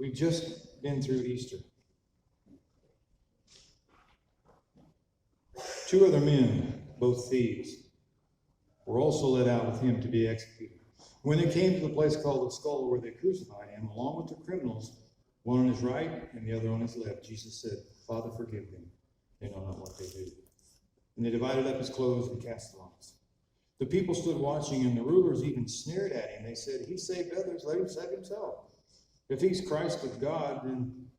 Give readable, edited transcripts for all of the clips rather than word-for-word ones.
We've just been through Easter. 2 other men, both thieves, were also led out with him to be executed. When they came to the place called the Skull, where they crucified him, along with the criminals, one on his right and the other on his left, Jesus said, "Father, forgive them. They know not what they do." And they divided up his clothes and cast lots. The people stood watching, and the rulers even sneered at him. They said, "He saved others, let him save himself. If he's Christ of God, then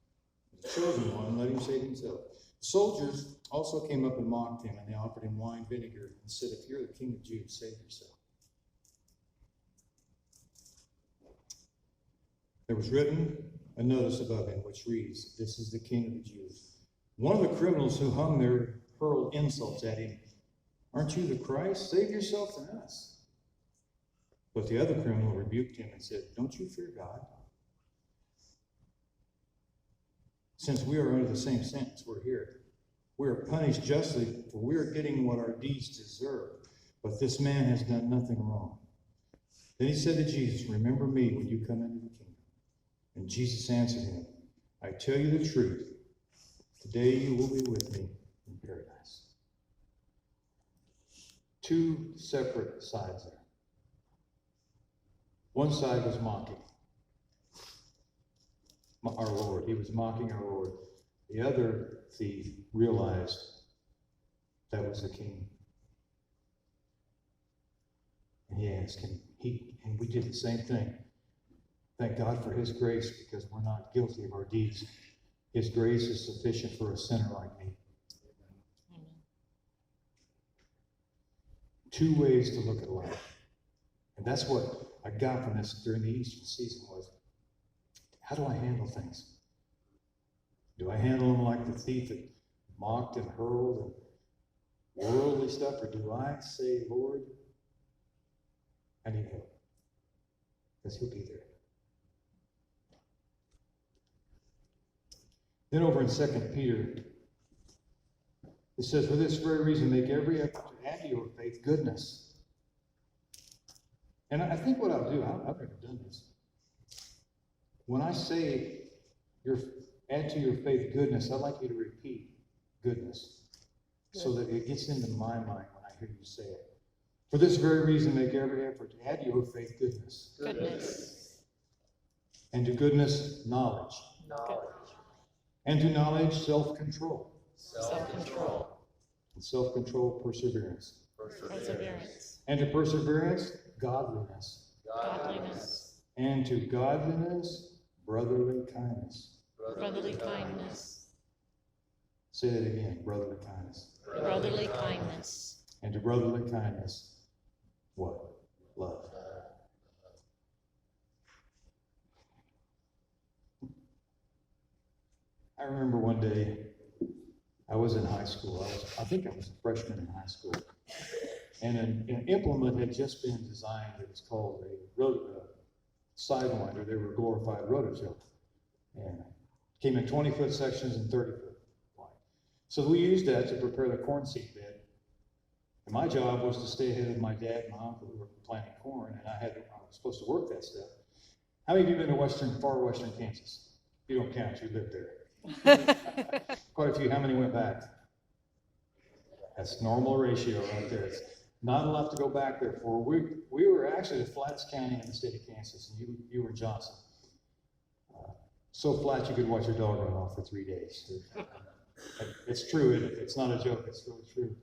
the chosen one, let him save himself." The soldiers also came up and mocked him, and they offered him wine vinegar and said, "If you're the king of Jews, save yourself." There was written a notice above him which reads, "This is the King of the Jews." One of the criminals who hung there hurled insults at him. "Aren't you the Christ? Save yourself and us." But the other criminal rebuked him and said, "Don't you fear God? Since we are under the same sentence, we're here. We are punished justly, for we are getting what our deeds deserve. But this man has done nothing wrong." Then he said to Jesus, "Remember me when you come into the kingdom." And Jesus answered him, "I tell you the truth. Today you will be with me in paradise." 2 separate sides there. One side was mocking our Lord. He was mocking our Lord. The other thief realized that was the king. And he asked him, and we did the same thing. Thank God for his grace, because we're not guilty of our deeds. His grace is sufficient for a sinner like me. Amen. 2 ways to look at life. And that's what I got from this during the Easter season was, how do I handle things? Do I handle them like the thief that mocked and hurled and worldly stuff? Or do I say, "Lord, I need help"? Because he'll be there. Then over in 2 Peter, it says, "For this very reason, make every effort to add to your faith goodness." And I think what I'll do, I've never done this. When I say add to your faith goodness, I'd like you to repeat goodness so that it gets into my mind when I hear you say it. For this very reason, make every effort to add to your faith goodness. Goodness. And to goodness, knowledge. And to knowledge, self-control. Self-control. And self-control, perseverance. Perseverance. And to perseverance, godliness. Godliness. And to godliness, brotherly kindness. Brotherly kindness. Say it again, brotherly kindness. Brotherly kindness. And to brotherly kindness, what? Love. I remember one day, I was in high school. I think I was a freshman in high school. And an implement had just been designed. It was called a Sidewinder. They were a glorified rototill. And it came in 20-foot sections and 30-foot wide. So we used that to prepare the corn seed bed. And my job was to stay ahead of my dad and my uncle who were planting corn, and I was supposed to work that stuff. How many of you have been to far western Kansas? You don't count, you lived there. Quite a few. How many went back? That's normal ratio right there. It's not enough to go back there for. We were actually the flattest county in the state of Kansas, and you were in Johnson. So flat you could watch your dog run off for 3 days. It's true, isn't it? It's not a joke. It's really true.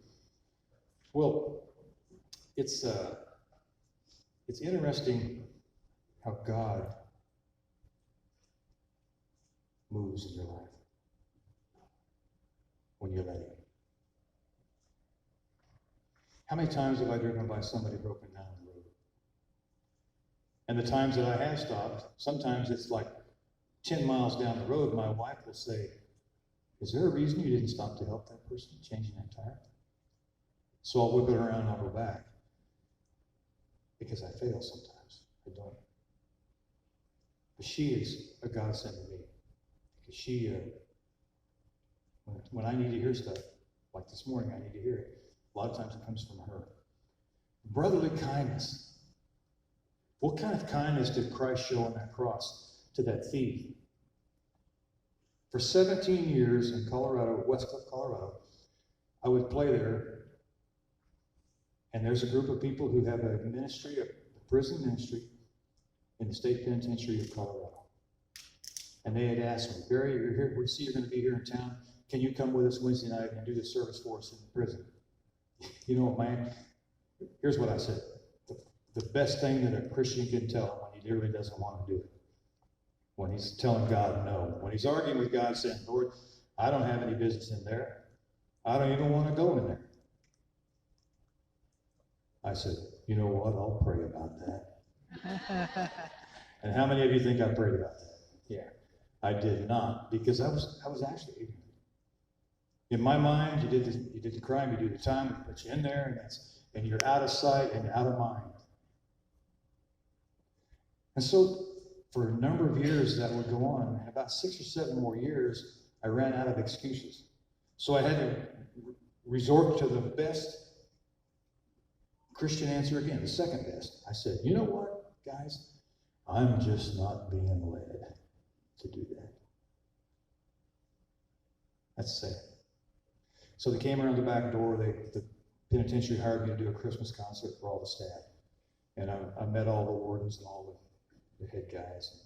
Well, it's interesting how God moves in your life when you let him. How many times have I driven by somebody broken down the road? And the times that I have stopped, sometimes it's like 10 miles down the road, my wife will say, "Is there a reason you didn't stop to help that person changing that tire?" So I'll whip it around and I'll go back. Because I fail sometimes. I don't. But she is a godsend to me. Because she, when I need to hear stuff, like this morning, I need to hear it. A lot of times it comes from her. Brotherly kindness. What kind of kindness did Christ show on that cross to that thief For 17 years in Colorado, West Cliff, Colorado, I would play there, and there's a group of people who have a ministry, a prison ministry, in the state penitentiary of Colorado. And they had asked me, Barry, you're here, we see you're going to be here in town. Can you come with us Wednesday night and do the service for us in the prison? You know what, man? Here's what I said. The best thing that a Christian can tell him when he really doesn't want to do it, when he's telling God no, when he's arguing with God saying, Lord, I don't have any business in there. I don't even want to go in there. I said, you know what? I'll pray about that. And how many of you think I prayed about that? Yeah, I did not, because I was actually ignorant. In my mind, you did the crime, you do the time, we put you in there, and you're out of sight and out of mind. And so, for a number of years that would go on, about 6 or 7 more years, I ran out of excuses. So I had to resort to the best Christian answer again, the second best. I said, you know what, guys? I'm just not being led to do that. That's sad. So they came around the back door. The penitentiary hired me to do a Christmas concert for all the staff. And I met all the wardens and all the head guys.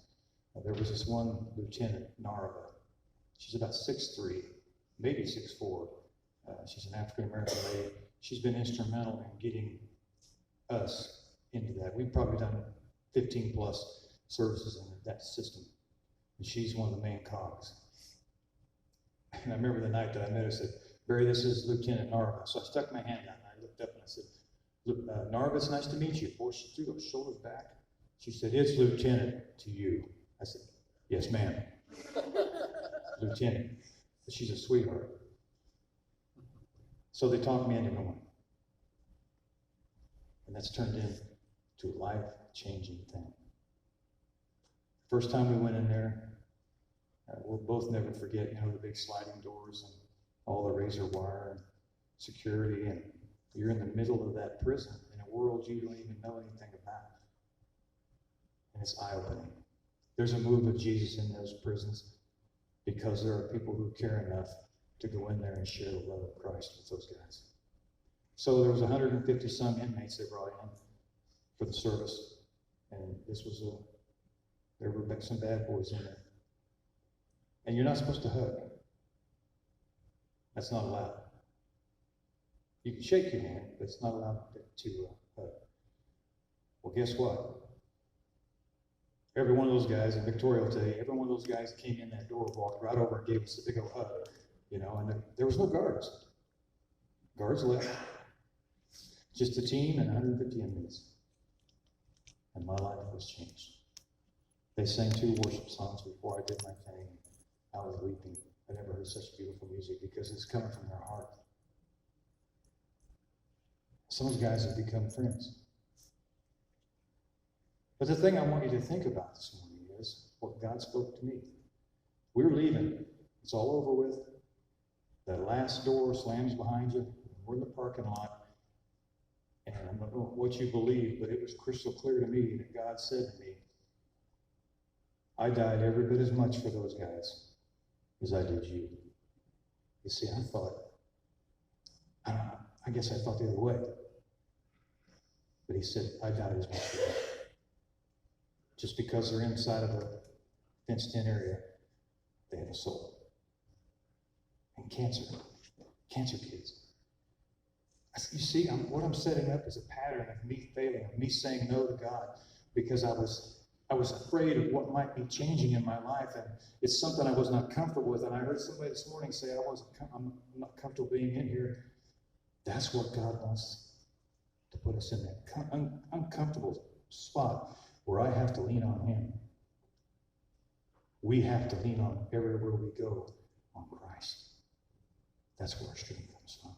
There was this one Lieutenant Narva. She's about 6'3", maybe 6'4". She's an African-American lady. She's been instrumental in getting us into that. We've probably done 15 plus services in that system. And she's one of the main cogs. And I remember the night that I met her, I said, Barry, this is Lieutenant Narva. So I stuck my hand out and I looked up and I said, Narva, it's nice to meet you. Boy, she threw those shoulders back. She said, it's Lieutenant to you. I said, yes, ma'am. Lieutenant. But she's a sweetheart. So they talked me into going. And that's turned into a life-changing thing. First time we went in there, we'll both never forget, the big sliding doors and all the razor wire and security, and you're in the middle of that prison in a world you don't even know anything about. And it's eye-opening. There's a move of Jesus in those prisons because there are people who care enough to go in there and share the love of Christ with those guys. So there was 150 some inmates they brought in for the service, and there were some bad boys in there. And you're not supposed to hug. That's not allowed. You can shake your hand, but it's not allowed to hug. Well, guess what? Every one of those guys, and Victoria will tell you, every one of those guys that came in that door walked right over and gave us a big old hug, and there was no guards. Guards left. Just a team and 150 inmates. And my life was changed. They sang 2 worship songs before I did my thing. I was weeping. I never heard such beautiful music because it's coming from their heart. Some of those guys have become friends. But the thing I want you to think about this morning is what God spoke to me. We're leaving. It's all over with. That last door slams behind you. We're in the parking lot. And I don't know what you believe, but it was crystal clear to me that God said to me, I died every bit as much for those guys as I did you. You see, I guess I thought the other way. But he said, I died as much for them. Just because they're inside of a fenced-in area, they have a soul. And cancer kids. You see, what I'm setting up is a pattern of me failing, of me saying no to God, because I was afraid of what might be changing in my life, and it's something I was not comfortable with. And I heard somebody this morning say, I'm not comfortable being in here. That's what God wants to put us in that uncomfortable spot where I have to lean on Him. We have to lean on everywhere we go on Christ. That's where our strength comes from.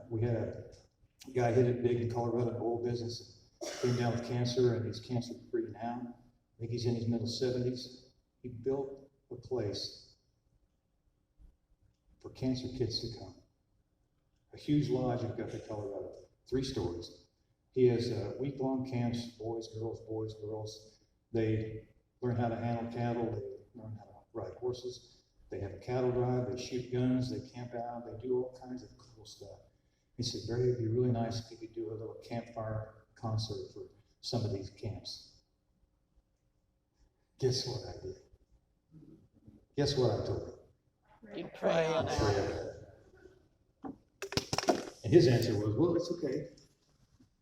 We had a guy hit it big in Colorado in the oil business, came down with cancer, and he's cancer-free now. I think he's in his middle 70s. He built a place for cancer kids to come. A huge lodge in Guthrie, Colorado, 3 stories. He has week-long camps, boys, girls. They learn how to handle cattle. They learn how to ride horses, they have a cattle drive, they shoot guns, they camp out, they do all kinds of cool stuff. He said, Barry, it'd be really nice if you could do a little campfire concert for some of these camps. Guess what I did? Guess what I told him? You pray on it. And his answer was, well, it's okay.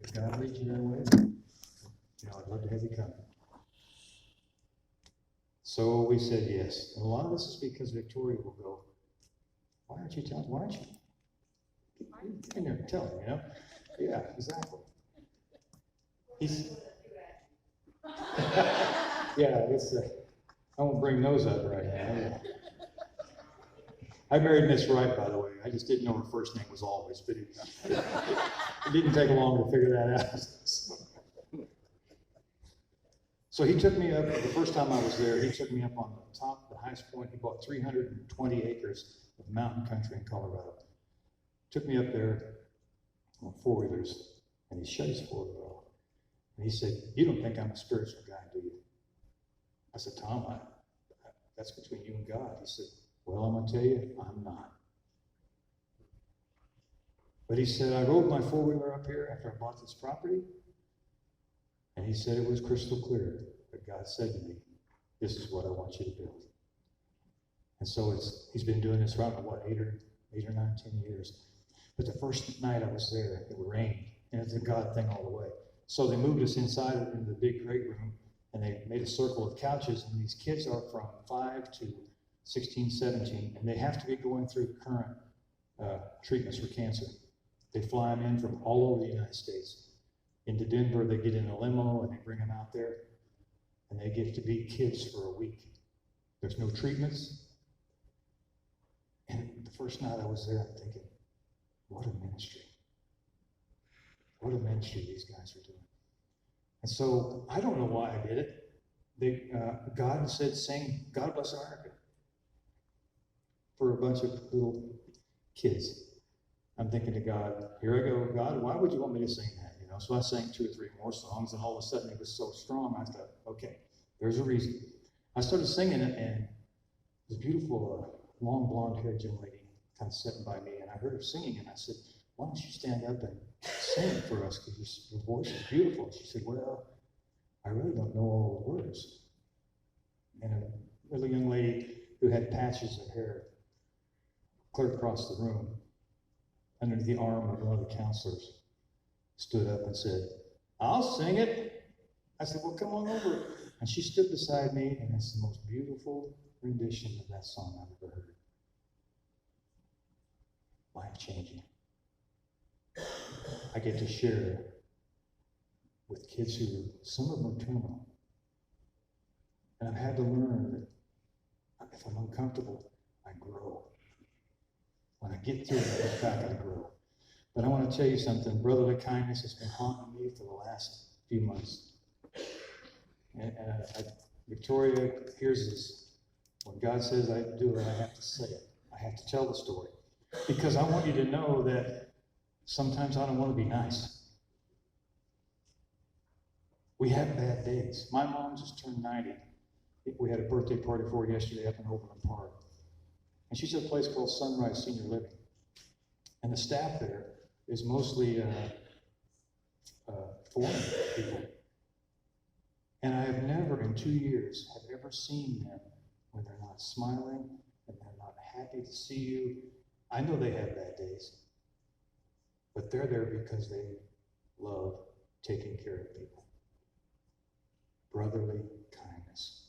If God leads you that way, I'd love to have you come. So we said yes. And a lot of this is because Victoria will go, why aren't you telling? Why aren't you? Get in there and tell him, Yeah, exactly. Yeah, I won't bring those up right now. I married Miss Wright, by the way. I just didn't know her first name was Always, but it didn't take long to figure that out. So he took me up, the first time I was there, he took me up on the top, the highest point. He bought 320 acres of mountain country in Colorado. Took me up there on four-wheelers, and he shut his four-wheeler off. And he said, you don't think I'm a spiritual guy, do you? I said, Tom, that's between you and God. He said, well, I'm going to tell you, I'm not. But he said, I rode my four-wheeler up here after I bought this property, and he said it was crystal clear. But God said to me, this is what I want you to build. And so he's been doing this around, 8 or 9, 10 years. But the first night I was there, it rained, and it's a God thing all the way. So they moved us inside into the big great room, and they made a circle of couches, and these kids are from 5 to 16, 17, and they have to be going through current treatments for cancer. They fly them in from all over the United States. Into Denver, they get in a limo, and they bring them out there, and they get to be kids for a week. There's no treatments. And the first night I was there, I'm thinking, what a ministry. What a ministry these guys are doing. And so I don't know why I did it. God said, sing God Bless America for a bunch of little kids. I'm thinking to God, here I go, God, why would you want me to sing that? So I sang 2 or 3 more songs, and all of a sudden it was so strong, I thought, okay, there's a reason. I started singing it, and this beautiful, long blonde-haired young lady kind of sitting by me, and I heard her singing, and I said, why don't you stand up and sing for us, because your voice is beautiful. She said, well, I really don't know all the words. And a little young lady who had patches of hair clear across the room, under the arm of one of the counselors, stood up and said, I'll sing it. I said, well, come on over. And she stood beside me, and it's the most beautiful rendition of that song I've ever heard. Life-changing. I get to share with kids who, some of them are terminal. And I've had to learn that if I'm uncomfortable, I grow. When I get through it, I look back, I grow. But I want to tell you something. Brotherly kindness has been haunting me for the last few months. And Victoria hears this. When God says I do it, I have to say it. I have to tell the story. Because I want you to know that sometimes I don't want to be nice. We have bad days. My mom just turned 90. We had a birthday party for her yesterday up in Overland Park. And she's at a place called Sunrise Senior Living. And the staff there is mostly foreign people. And I have never in 2 years have ever seen them when they're not smiling and they're not happy to see you. I know they have bad days, but they're there because they love taking care of people. Brotherly kindness.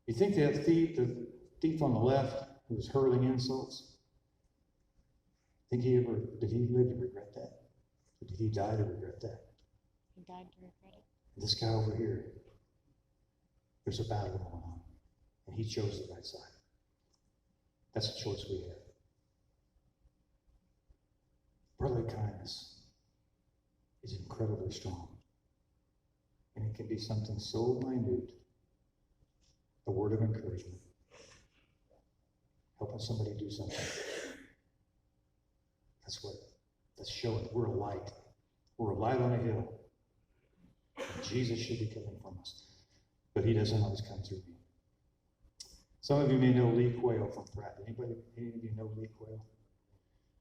You think that the thief on the left who was hurling insults, did he live to regret that? Or did he die to regret that? He died to regret it. This guy over here, there's a battle going on, and he chose the right side. That's the choice we have. Brotherly kindness is incredibly strong, and it can be something so minute, a word of encouragement, helping somebody do something. That's showing we're a light. We're a light on a hill. And Jesus should be coming from us. But he doesn't always come through me. Some of you may know Lee Quayle from Pratt. Any of you know Lee Quayle?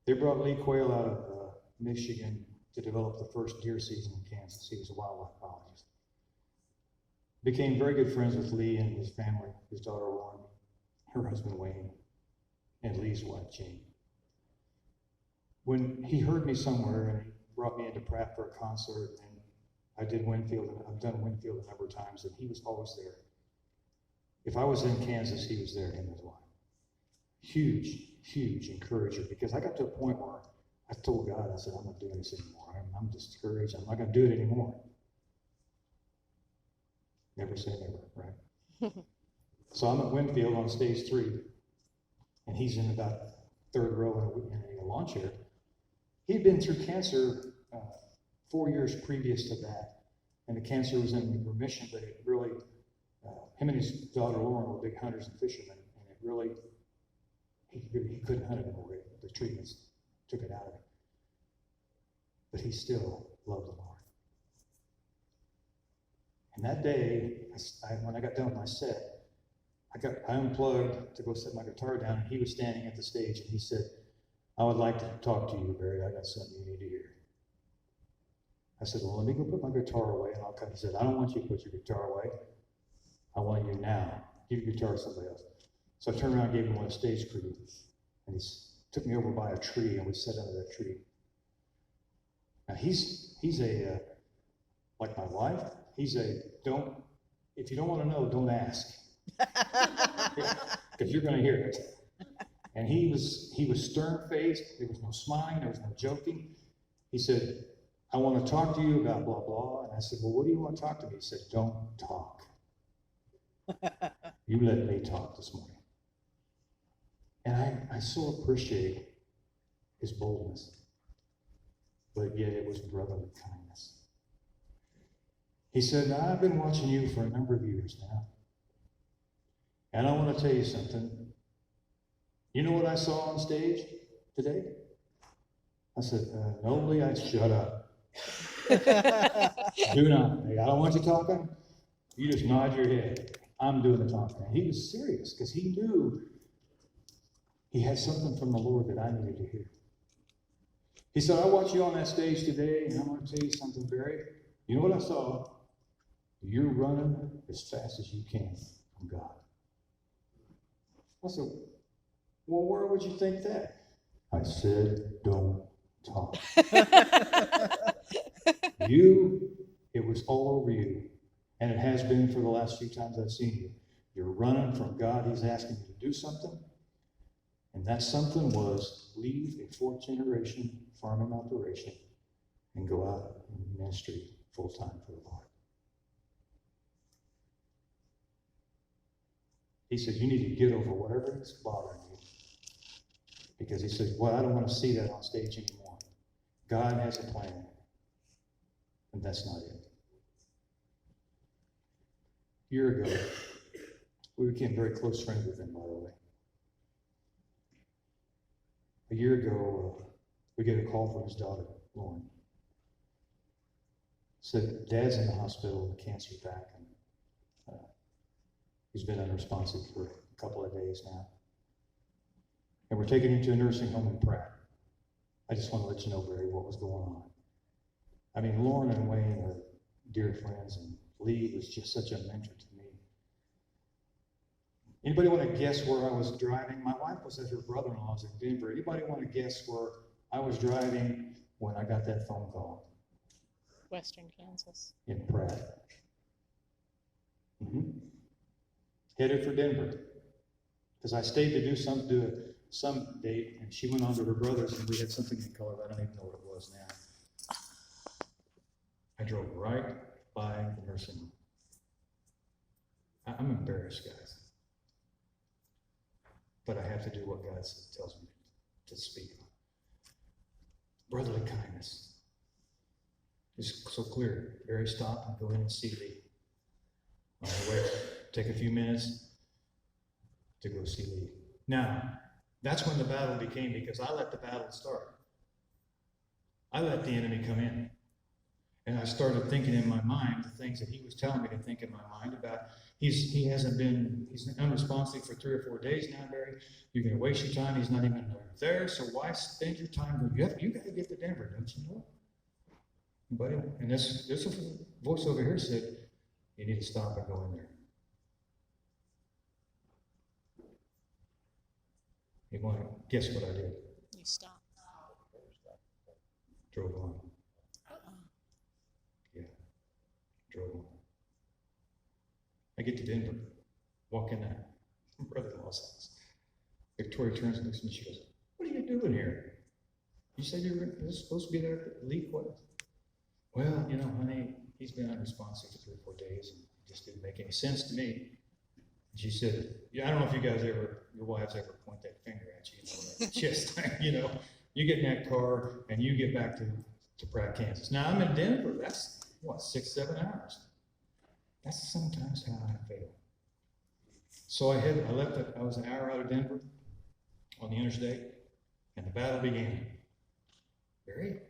They brought Lee Quayle out of Michigan to develop the first deer season in Kansas. He was a wildlife biologist. Became very good friends with Lee and his family, his daughter Lauren, her husband Wayne, and Lee's wife Jane. When he heard me somewhere and he brought me into Pratt for a concert, and I did Winfield, and I've done Winfield a number of times, and he was always there. If I was in Kansas, he was there, him and his wife. Huge, huge encourager, because I got to a point where I told God, I said, I'm not doing this anymore. I'm discouraged. I'm not going to do it anymore. Never say never, right? So I'm at Winfield on stage 3, and he's in about third row in a lawn chair. He'd been through cancer 4 years previous to that, and the cancer was in remission, but it really, him and his daughter Lauren were big hunters and fishermen, and it really, he couldn't hunt anymore. The treatments took it out of him. But he still loved the Lord. And that day, when I got done with my set, I unplugged to go set my guitar down, and he was standing at the stage, and he said, I would like to talk to you, Barry. I got something you need to hear. I said, well, let me go put my guitar away, and I'll come. He said, I don't want you to put your guitar away. I want you now. Give your guitar to somebody else. So I turned around and gave him one of the stage crew, and he took me over by a tree, and we sat under that tree. Now he's a, like my wife, if you don't want to know, don't ask. Because you're going to hear it. And he was stern-faced. There was no smiling. There was no joking. He said, I want to talk to you about blah, blah. And I said, well, what do you want to talk to me? He said, don't talk. You let me talk this morning. And I so appreciate his boldness. But yet it was brotherly kindness. He said, now, I've been watching you for a number of years now. And I want to tell you something. You know what I saw on stage today? I said, no, Lee, shut up. Do not. I don't want you talking. You just nod your head. I'm doing the talking. And he was serious because he knew he had something from the Lord that I needed to hear. He said, I watched you on that stage today, and I'm going to tell you something, Barry. You know what I saw? You're running as fast as you can from God. I said, well, where would you think that? I said, don't talk. It was all over you. And it has been for the last few times I've seen you. You're running from God. He's asking you to do something. And that something was leave a fourth generation farming operation and go out in ministry full time for the Lord. He said, you need to get over whatever is bothering you. Because he said, well, I don't want to see that on stage anymore. God has a plan. And that's not it. A year ago, we became very close friends with him, by the way. A year ago, we get a call from his daughter, Lauren. Said, Dad's in the hospital, the cancer's back, and he's been unresponsive for a couple of days now. And we're taking him to a nursing home in Pratt. I just want to let you know, Barry, what was going on. I mean, Lauren and Wayne are dear friends, and Lee was just such a mentor to me. Anybody want to guess where I was driving? My wife was at her brother-in-law's in Denver. Anybody want to guess where I was driving when I got that phone call? Western Kansas. In Pratt. Headed for Denver. Because I stayed to do some date, and she went on to her brother's, and we had something in color. I don't even know what it was now. I drove right by the nursing home. I'm embarrassed, guys. But I have to do what God tells me to speak on. Brotherly kindness. It's so clear. Barry, stop and go in and see Lee. On the way, take a few minutes to go see Lee. Now, that's when the battle became, because I let the battle start. I let the enemy come in. And I started thinking in my mind the things that he was telling me to think in my mind about. He's unresponsive for 3 or 4 days now, Barry. You're going to waste your time. He's not even there. So why spend your time? You got to get to Denver, don't you know? But and this voice over here said, you need to stop and go in there. You want to guess what I did? You stopped. Drove on. Yeah, drove on. I get to Denver, walk in that brother-in-law's house. Victoria turns and looks at me. She goes, "What are you doing here? You said you were supposed to be there at the leak. What?" "Well, honey, he's been unresponsive for 3 or 4 days, and it just didn't make any sense to me." And she said, "Yeah, I don't know if your wives ever point that finger at you, that chest thing, You get in that car and you get back to Pratt, Kansas. Now I'm in Denver. That's 6, 7 hours. That's sometimes how I feel. So I was an hour out of Denver on the interstate, and the battle began. Barry,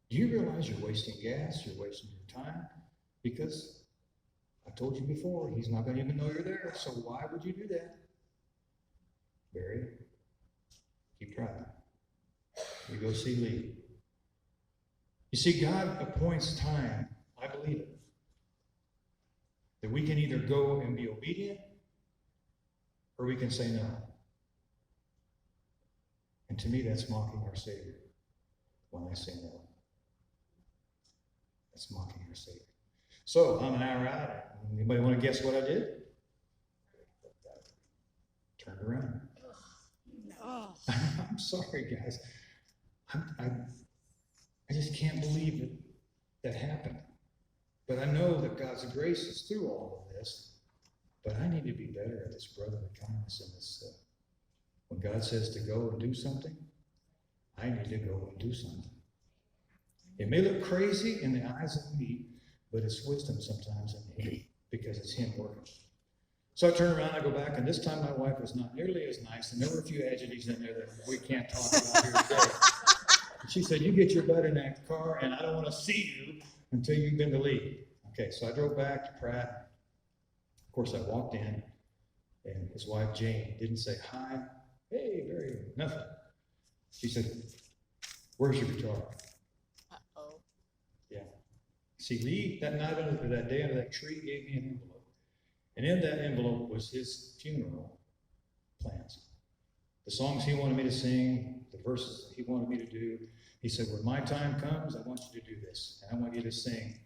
do you realize you're wasting gas? You're wasting your time? Because I told you before, he's not going to even know you're there. So why would you do that? Barry, keep driving. We go see Lee. You see, God appoints time, I believe it, that we can either go and be obedient or we can say no. And to me, that's mocking our Savior when I say no. That's mocking our Savior. So I'm an hour out. Anybody want to guess what I did? Turned around. Oh. I'm sorry, guys. I just can't believe that happened. But I know that God's grace is through all of this. But I need to be better at this brotherly kindness and this. When God says to go and do something, I need to go and do something. It may look crazy in the eyes of me, but it's wisdom sometimes in Him, because it's Him working. So I turn around, I go back, and this time my wife was not nearly as nice, and there were a few adjectives in there that we can't talk about here today. And she said, "You get your butt in that car, and I don't want to see you until you've been to Lee." Okay, so I drove back to Pratt. Of course, I walked in, and his wife, Jane, didn't say hi, "Hey, Barry," nothing. She said, "Where's your guitar?" Uh-oh. Yeah. See, Lee, that night under that day under that tree, gave me an envelope. And in that envelope was his funeral plans. The songs he wanted me to sing, the verses that he wanted me to do. He said, "When my time comes, I want you to do this. And I want you to sing,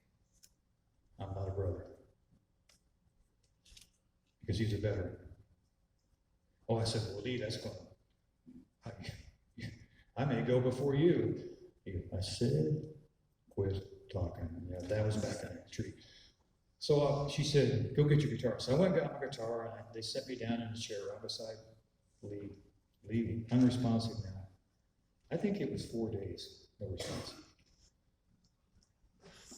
'I'm Not a Brother.'" Because he's a veteran. Oh, I said, "Well, Lee, that's going I may go before you." I said, "Quit talking." Yeah, that was back in that tree. So she said, "Go get your guitar." So I went and got my guitar, and they set me down in a chair right beside Lee, leaving, unresponsive now. I think it was 4 days, no response.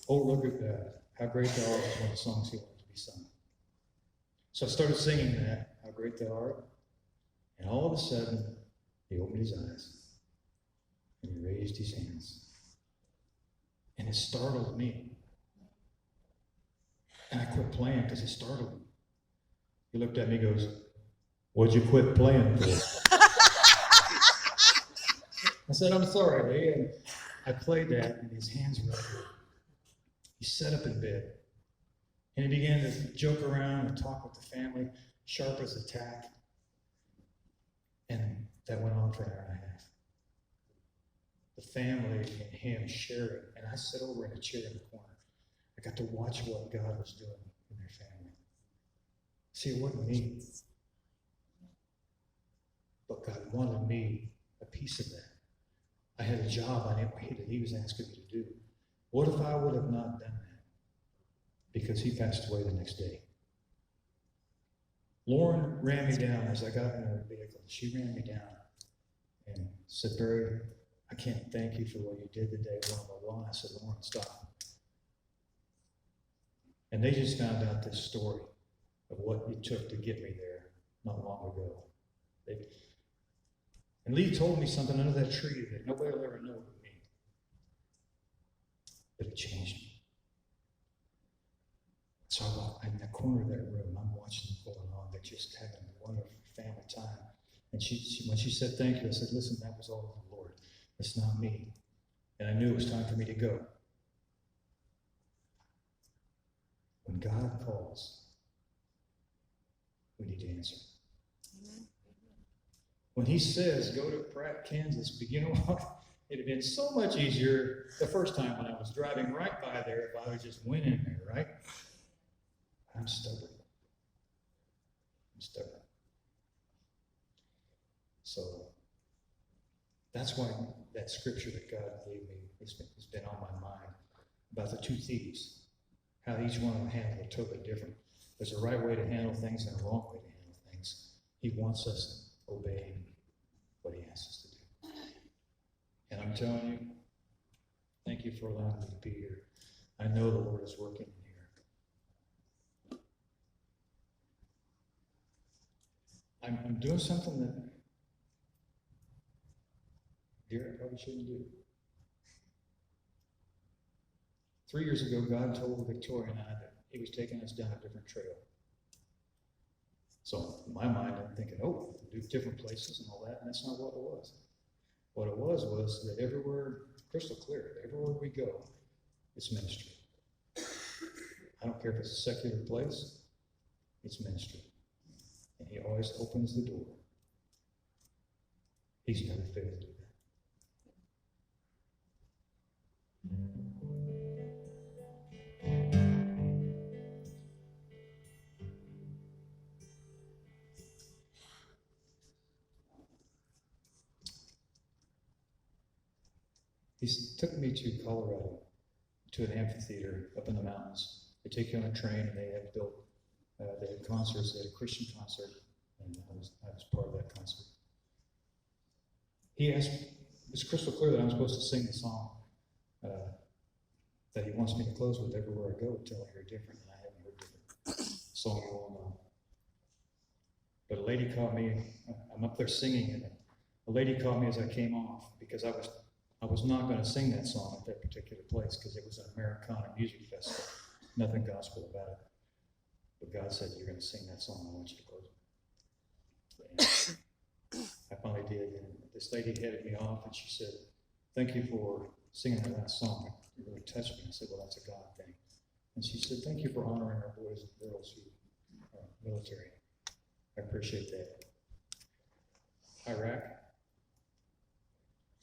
"Oh, look at that. How great thou art" was one of the songs he wanted to be sung. So I started singing that, "How great thou art." And all of a sudden, he opened his eyes, and he raised his hands. And it startled me. And I quit playing because it startled me. He looked at me and goes, "What'd you quit playing for?" I said, "I'm sorry, Lee." And I played that, and his hands were up here. He sat up in bed, and he began to joke around and talk with the family, sharp as a tack. And that went on for an hour and a half. The family and him sharing, and I sat over in a chair in the corner. I got to watch what God was doing in their family. See, it wasn't me, but God wanted me a piece of that. I had a job I didn't hate that He was asking me to do. What if I would have not done that? Because he passed away the next day. Lauren ran me down as I got in her vehicle. She ran me down and said, "Barry, I can't thank you for what you did today, blah, blah, blah." I said, "Lauren, stop." And they just found out this story of what it took to get me there not long ago. And Lee told me something under that tree that nobody will ever know but me. but it changed me. So in the corner of that room, I'm watching them going on. They're just having a wonderful family time. And when she said thank you, I said, listen, that was all of the Lord. It's not me. And I knew it was time for me to go. When God calls, we need to answer. When he says, go to Pratt, Kansas, but you know what? It'd have been so much easier the first time when I was driving right by there if I would just went in there, right? I'm stubborn. So that's why that scripture that God gave me has been on my mind about the two thieves, how each one of them handled it totally different. There's a right way to handle things and a wrong way to handle things. He wants us obeying what he asks us to do. And I'm telling you, thank you for allowing me to be here. I know the Lord is working in here. I'm doing something that Derek probably shouldn't do. 3 years ago, God told Victoria and I that he was taking us down a different trail. So in my mind, I'm thinking, oh, do different places and all that, and that's not what it was. What it was that everywhere, crystal clear, everywhere we go, it's ministry. I don't care if it's a secular place, it's ministry. And he always opens the door. He's never failed to do that. He took me to Colorado, to an amphitheater up in the mountains. They take you on a train, and they had concerts. They had a Christian concert, and I was part of that concert. He asked, it's crystal clear that I'm supposed to sing the song that he wants me to close with everywhere I go until I hear different, and I haven't heard different song you all know. But a lady caught me, I'm up there singing, and a lady caught me as I came off, because I was not going to sing that song at that particular place because it was an Americana music festival. Nothing gospel about it. But God said, you're going to sing that song. I want you to close it. And I finally did. And this lady headed me off and she said, thank you for singing that last song. It really touched me. I said, well, that's a God thing. And she said, thank you for honoring our boys and girls who are military. I appreciate that. Iraq,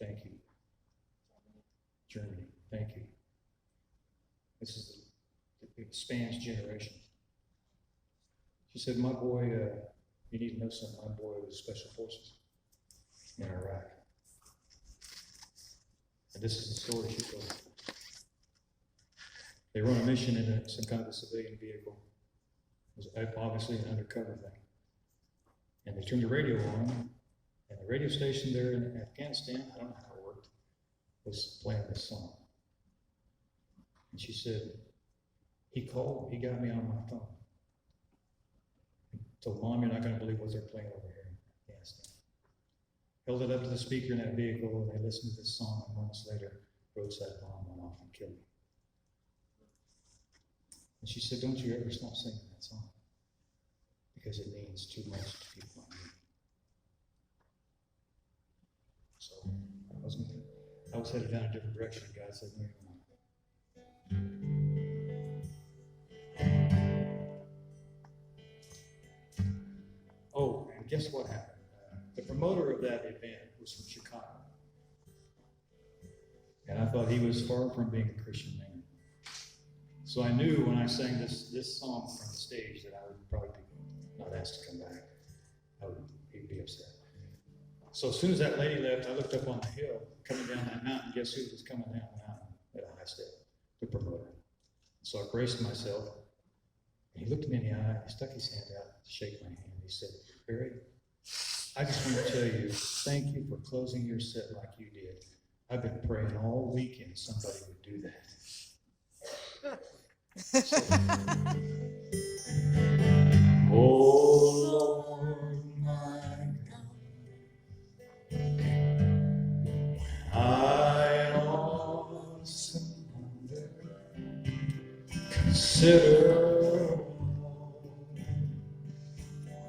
thank you. Germany, thank you. It spans generations. She said, my boy, you need to know something, my boy was Special Forces in Iraq. And this is the story she told me. They were on a mission in some kind of a civilian vehicle. It was obviously an undercover thing. And they turned the radio on, and the radio station there in Afghanistan, I don't know how it worked, was playing this song. And she said, he called, he got me on my phone. He told Mom, you're not going to believe what they're playing over here in Afghanistan. Held it up to the speaker in that vehicle, and they listened to this song, and months later, roadside bomb went off and killed me. And she said, don't you ever stop singing that song, because it means too much to people like me. So I was headed down a different direction, and God said, no, you're not. Oh, and guess what happened? The promoter of that event was from Chicago. And I thought he was far from being a Christian man. So I knew when I sang this song from the stage that I would probably be not asked to come back. He'd be upset. So as soon as that lady left, I looked up on the hill, coming down that mountain. Guess who was coming down the mountain at a high step? The promoter. So I braced myself, and he looked me in the eye, he stuck his hand out to shake my hand. He said, Barry, I just want to tell you, thank you for closing your set like you did. I've been praying all weekend somebody would do that. Oh Lord, my God, I awesome wonder consider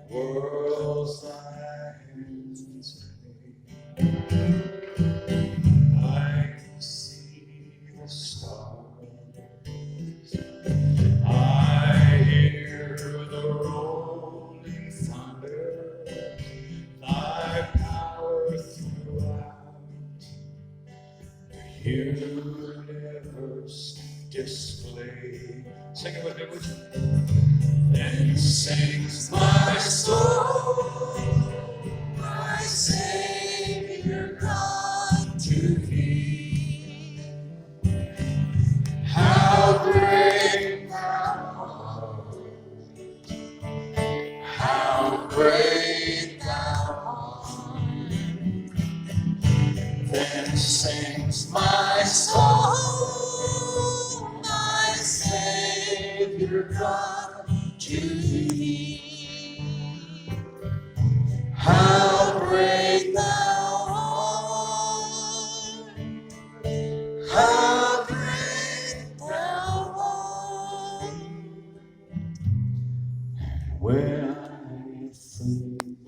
worlds thy hands made. I can see the stars, I hear the rolling thunder, thy power throughout the universe display. Sing it with me, would you? Then sings my soul, my Savior God, to thee. How great thou art, how great thou art. Then sings my soul, my Savior God, to thee. How great thou art, how great thou art. When I think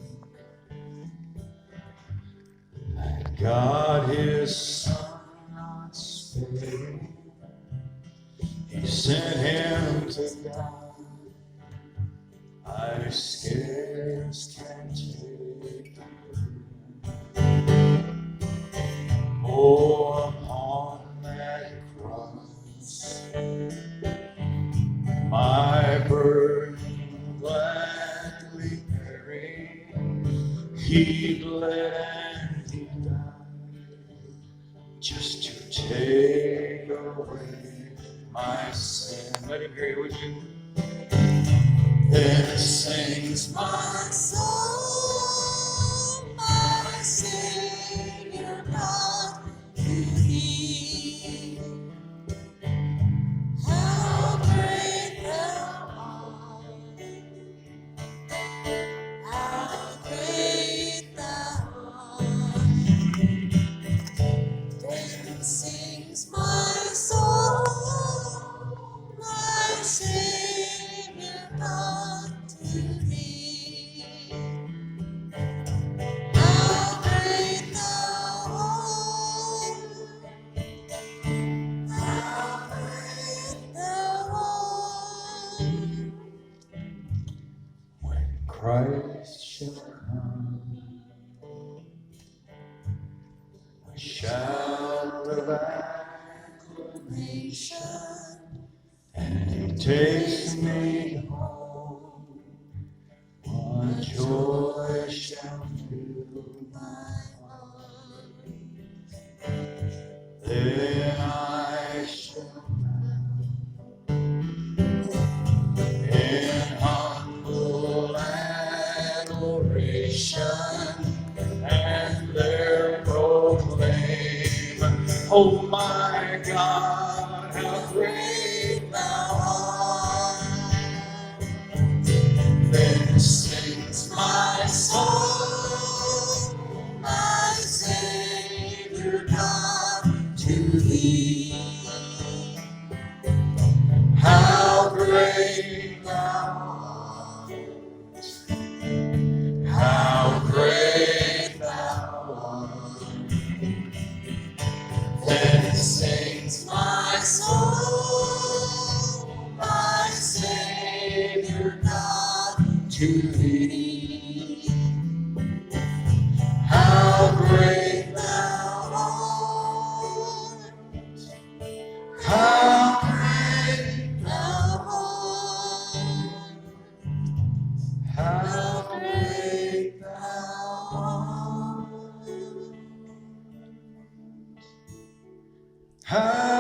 that God his Son not sparing, he sent him to die, I scarce can take it. Oh, upon that cross, my burden gladly bearing, he bled and he died, just to take away my sin. Let him hear you, would you? Then sings my soul, my Savior God, to thee. How great thou art, how great thou art. Then sings my soul, my Savior God, to thee. How great thou art, how great thou art. When Christ shall come, a shout of acclamation, and he takes me home, what joy shall fill my heart. Then I shall bow in humble adoration, and there proclaim, oh my God, how great thou art. Then sings my soul, my Savior God, to thee. How great thou art, how great thou art. Then sings my soul, my Savior God, to thee. How great thou art, how great thou art, how great thou art. How